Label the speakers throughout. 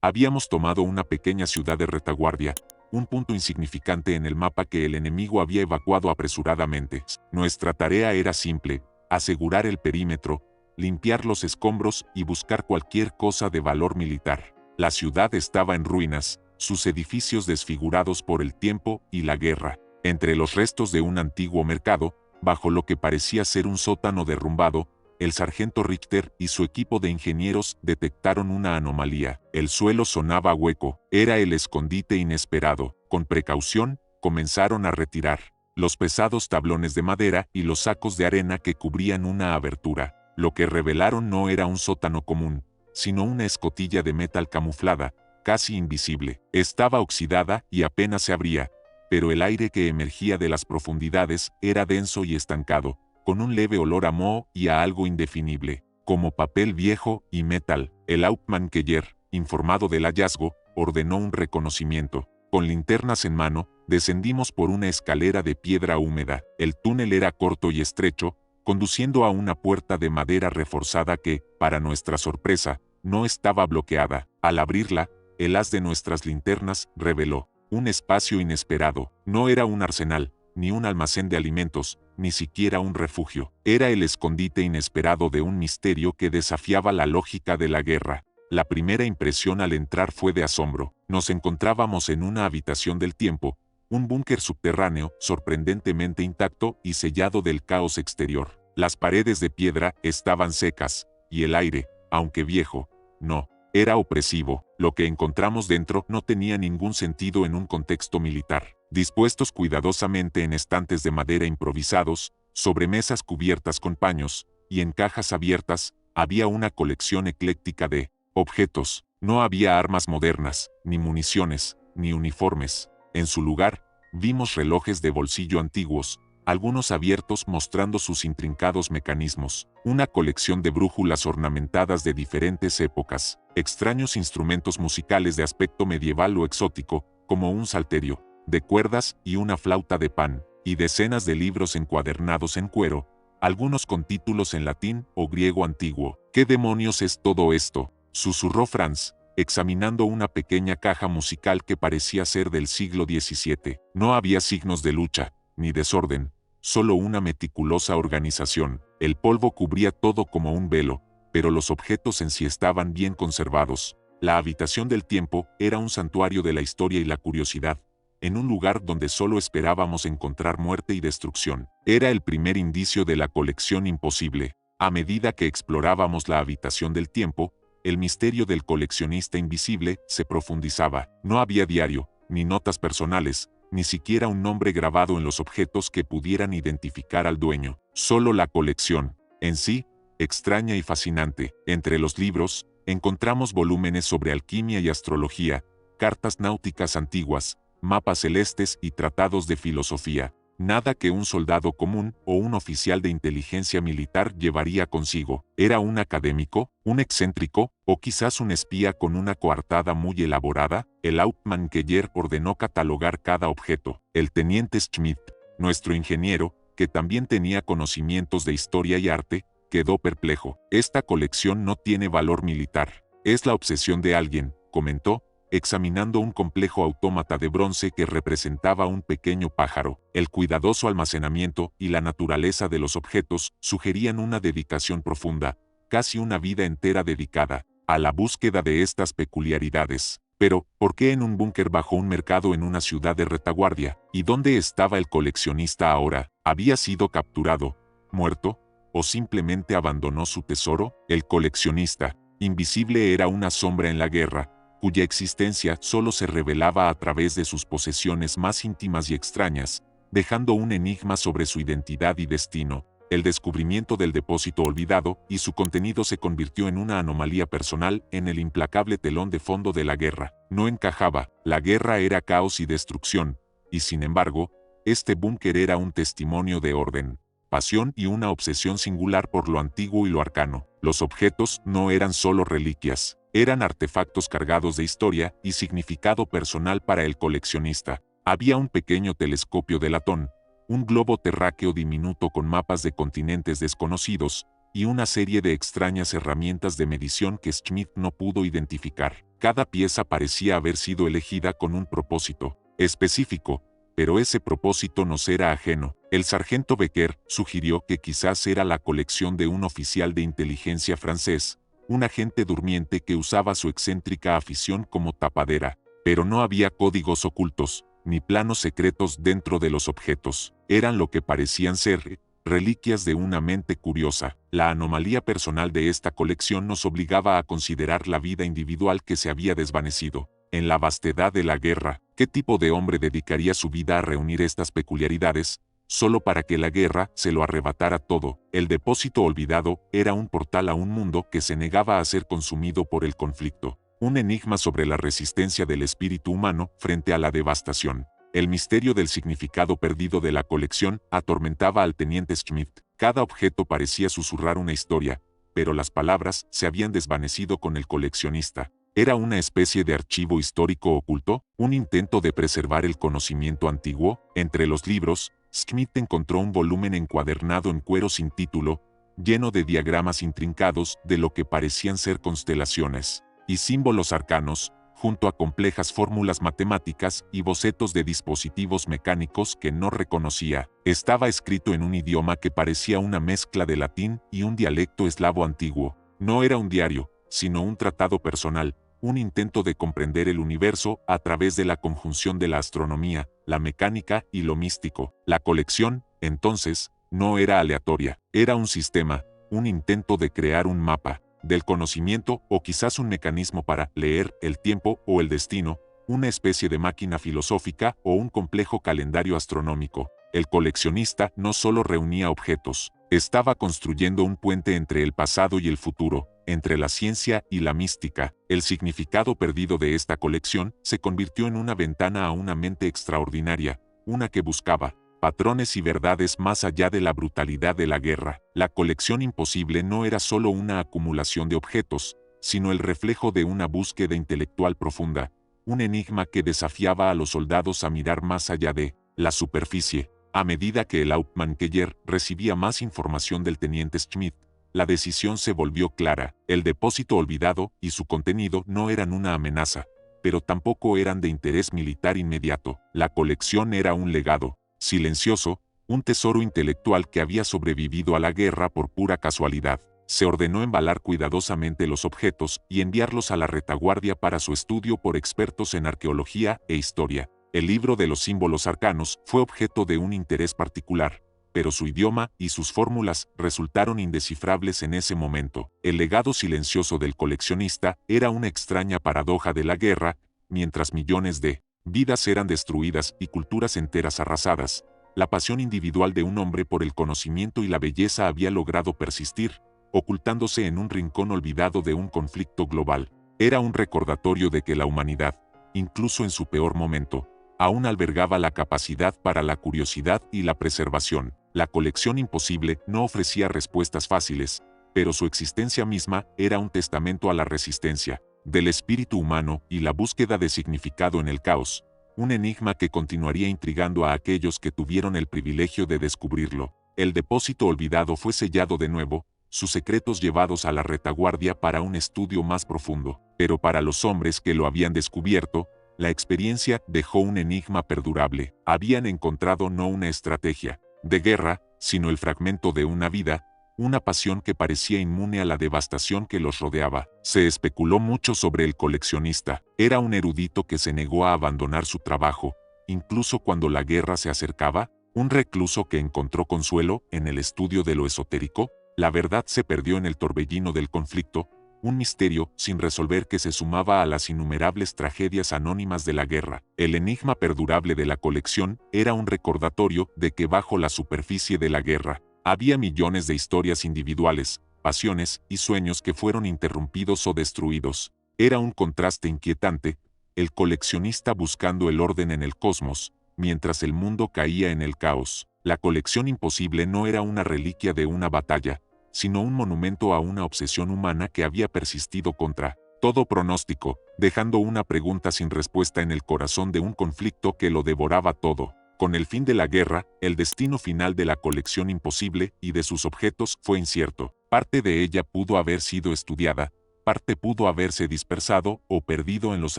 Speaker 1: Habíamos tomado una pequeña ciudad de retaguardia, un punto insignificante en el mapa que el enemigo había evacuado apresuradamente. Nuestra tarea era simple: asegurar el perímetro, limpiar los escombros y buscar cualquier cosa de valor militar. La ciudad estaba en ruinas, sus edificios desfigurados por el tiempo y la guerra. Entre los restos de un antiguo mercado, bajo lo que parecía ser un sótano derrumbado, el sargento Richter y su equipo de ingenieros detectaron una anomalía. El suelo sonaba hueco, era el escondite inesperado. Con precaución, comenzaron a retirar los pesados tablones de madera y los sacos de arena que cubrían una abertura. Lo que revelaron no era un sótano común, sino una escotilla de metal camuflada, casi invisible. Estaba oxidada y apenas se abría, pero el aire que emergía de las profundidades era denso y estancado, con un leve olor a moho y a algo indefinible, como papel viejo y metal. El Hauptmann-Keller, informado del hallazgo, ordenó un reconocimiento. Con linternas en mano, descendimos por una escalera de piedra húmeda. El túnel era corto y estrecho, conduciendo a una puerta de madera reforzada que, para nuestra sorpresa, no estaba bloqueada. Al abrirla, el haz de nuestras linternas reveló un espacio inesperado. No era un arsenal, ni un almacén de alimentos, ni siquiera un refugio. Era el escondite inesperado de un misterio que desafiaba la lógica de la guerra. La primera impresión al entrar fue de asombro. Nos encontrábamos en una habitación del tiempo, un búnker subterráneo, sorprendentemente intacto y sellado del caos exterior. Las paredes de piedra estaban secas, y el aire, aunque viejo, no. Era opresivo. Lo que encontramos dentro no tenía ningún sentido en un contexto militar. Dispuestos cuidadosamente en estantes de madera improvisados, sobre mesas cubiertas con paños, y en cajas abiertas, había una colección ecléctica de objetos. No había armas modernas, ni municiones, ni uniformes. En su lugar, vimos relojes de bolsillo antiguos, algunos abiertos mostrando sus intrincados mecanismos, una colección de brújulas ornamentadas de diferentes épocas, extraños instrumentos musicales de aspecto medieval o exótico, como un salterio de cuerdas y una flauta de pan, y decenas de libros encuadernados en cuero, algunos con títulos en latín o griego antiguo. ¿Qué demonios es todo esto?, susurró Franz, examinando una pequeña caja musical que parecía ser del siglo XVII. No había signos de lucha, ni desorden, solo una meticulosa organización. El polvo cubría todo como un velo, pero los objetos en sí estaban bien conservados. La habitación del tiempo era un santuario de la historia y la curiosidad, en un lugar donde solo esperábamos encontrar muerte y destrucción. Era el primer indicio de la colección imposible. A medida que explorábamos la habitación del tiempo, el misterio del coleccionista invisible se profundizaba. No había diario, ni notas personales, ni siquiera un nombre grabado en los objetos que pudieran identificar al dueño. Solo la colección, en sí, extraña y fascinante. Entre los libros, encontramos volúmenes sobre alquimia y astrología, cartas náuticas antiguas, mapas celestes y tratados de filosofía. Nada que un soldado común o un oficial de inteligencia militar llevaría consigo. ¿Era un académico, un excéntrico, o quizás un espía con una coartada muy elaborada? El Hauptmann-Keller ordenó catalogar cada objeto. El teniente Schmidt, nuestro ingeniero, que también tenía conocimientos de historia y arte, quedó perplejo. Esta colección no tiene valor militar. Es la obsesión de alguien, comentó, examinando un complejo autómata de bronce que representaba un pequeño pájaro. El cuidadoso almacenamiento y la naturaleza de los objetos sugerían una dedicación profunda, casi una vida entera dedicada a la búsqueda de estas peculiaridades. Pero, ¿por qué en un búnker bajo un mercado en una ciudad de retaguardia? ¿Y dónde estaba el coleccionista ahora? ¿Había sido capturado, muerto, o simplemente abandonó su tesoro? El coleccionista, invisible, era una sombra en la guerra, cuya existencia solo se revelaba a través de sus posesiones más íntimas y extrañas, dejando un enigma sobre su identidad y destino. El descubrimiento del depósito olvidado y su contenido se convirtió en una anomalía personal en el implacable telón de fondo de la guerra. No encajaba, la guerra era caos y destrucción, y sin embargo, este búnker era un testimonio de orden, pasión y una obsesión singular por lo antiguo y lo arcano. Los objetos no eran solo reliquias, eran artefactos cargados de historia y significado personal para el coleccionista. Había un pequeño telescopio de latón, un globo terráqueo diminuto con mapas de continentes desconocidos, y una serie de extrañas herramientas de medición que Schmidt no pudo identificar. Cada pieza parecía haber sido elegida con un propósito específico, pero ese propósito nos era ajeno. El sargento Becker sugirió que quizás era la colección de un oficial de inteligencia francés, un agente durmiente que usaba su excéntrica afición como tapadera, pero no había códigos ocultos, ni planos secretos dentro de los objetos. Eran lo que parecían ser reliquias de una mente curiosa. La anomalía personal de esta colección nos obligaba a considerar la vida individual que se había desvanecido. En la vastedad de la guerra, ¿qué tipo de hombre dedicaría su vida a reunir estas peculiaridades, solo para que la guerra se lo arrebatara todo? El depósito olvidado era un portal a un mundo que se negaba a ser consumido por el conflicto. Un enigma sobre la resistencia del espíritu humano frente a la devastación. El misterio del significado perdido de la colección atormentaba al teniente Schmidt. Cada objeto parecía susurrar una historia, pero las palabras se habían desvanecido con el coleccionista. ¿Era una especie de archivo histórico oculto? ¿Un intento de preservar el conocimiento antiguo? Entre los libros, Schmidt encontró un volumen encuadernado en cuero sin título, lleno de diagramas intrincados de lo que parecían ser constelaciones y símbolos arcanos, junto a complejas fórmulas matemáticas y bocetos de dispositivos mecánicos que no reconocía. Estaba escrito en un idioma que parecía una mezcla de latín y un dialecto eslavo antiguo. No era un diario, sino un tratado personal, un intento de comprender el universo a través de la conjunción de la astronomía, la mecánica y lo místico. La colección, entonces, no era aleatoria, era un sistema, un intento de crear un mapa del conocimiento o quizás un mecanismo para leer el tiempo o el destino, una especie de máquina filosófica o un complejo calendario astronómico. El coleccionista no solo reunía objetos, estaba construyendo un puente entre el pasado y el futuro, entre la ciencia y la mística. El significado perdido de esta colección se convirtió en una ventana a una mente extraordinaria, una que buscaba patrones y verdades más allá de la brutalidad de la guerra. La colección imposible no era solo una acumulación de objetos, sino el reflejo de una búsqueda intelectual profunda, un enigma que desafiaba a los soldados a mirar más allá de la superficie. A medida que el Hauptmann-Keller recibía más información del teniente Schmidt, la decisión se volvió clara. El depósito olvidado y su contenido no eran una amenaza, pero tampoco eran de interés militar inmediato. La colección era un legado silencioso, un tesoro intelectual que había sobrevivido a la guerra por pura casualidad. Se ordenó embalar cuidadosamente los objetos y enviarlos a la retaguardia para su estudio por expertos en arqueología e historia. El libro de los símbolos arcanos fue objeto de un interés particular, pero su idioma y sus fórmulas resultaron indescifrables en ese momento. El legado silencioso del coleccionista era una extraña paradoja de la guerra, mientras millones de vidas eran destruidas y culturas enteras arrasadas. La pasión individual de un hombre por el conocimiento y la belleza había logrado persistir, ocultándose en un rincón olvidado de un conflicto global. Era un recordatorio de que la humanidad, incluso en su peor momento, aún albergaba la capacidad para la curiosidad y la preservación. La colección imposible no ofrecía respuestas fáciles, pero su existencia misma era un testamento a la resistencia del espíritu humano y la búsqueda de significado en el caos, un enigma que continuaría intrigando a aquellos que tuvieron el privilegio de descubrirlo. El depósito olvidado fue sellado de nuevo, sus secretos llevados a la retaguardia para un estudio más profundo, pero para los hombres que lo habían descubierto, la experiencia dejó un enigma perdurable. Habían encontrado no una estrategia de guerra, sino el fragmento de una vida, una pasión que parecía inmune a la devastación que los rodeaba. Se especuló mucho sobre el coleccionista. Era un erudito que se negó a abandonar su trabajo, incluso cuando la guerra se acercaba, un recluso que encontró consuelo en el estudio de lo esotérico. La verdad se perdió en el torbellino del conflicto, un misterio sin resolver que se sumaba a las innumerables tragedias anónimas de la guerra. El enigma perdurable de la colección era un recordatorio de que bajo la superficie de la guerra, había millones de historias individuales, pasiones y sueños que fueron interrumpidos o destruidos. Era un contraste inquietante, el coleccionista buscando el orden en el cosmos, mientras el mundo caía en el caos. La colección imposible no era una reliquia de una batalla, sino un monumento a una obsesión humana que había persistido contra todo pronóstico, dejando una pregunta sin respuesta en el corazón de un conflicto que lo devoraba todo. Con el fin de la guerra, el destino final de la colección imposible y de sus objetos fue incierto. Parte de ella pudo haber sido estudiada, parte pudo haberse dispersado o perdido en los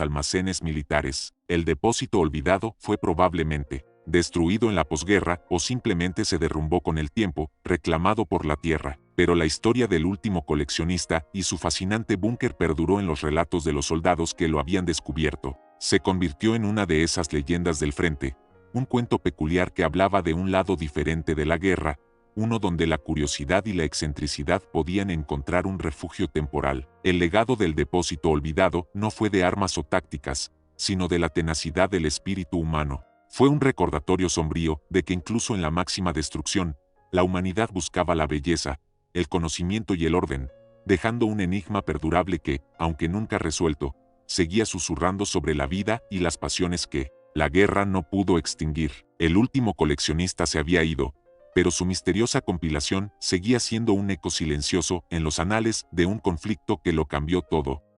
Speaker 1: almacenes militares. El depósito olvidado fue probablemente destruido en la posguerra o simplemente se derrumbó con el tiempo, reclamado por la tierra. Pero la historia del último coleccionista y su fascinante búnker perduró en los relatos de los soldados que lo habían descubierto. Se convirtió en una de esas leyendas del frente, un cuento peculiar que hablaba de un lado diferente de la guerra, uno donde la curiosidad y la excentricidad podían encontrar un refugio temporal. El legado del depósito olvidado no fue de armas o tácticas, sino de la tenacidad del espíritu humano. Fue un recordatorio sombrío de que incluso en la máxima destrucción, la humanidad buscaba la belleza, el conocimiento y el orden, dejando un enigma perdurable que, aunque nunca resuelto, seguía susurrando sobre la vida y las pasiones que la guerra no pudo extinguir. El último coleccionista se había ido, pero su misteriosa compilación seguía siendo un eco silencioso en los anales de un conflicto que lo cambió todo.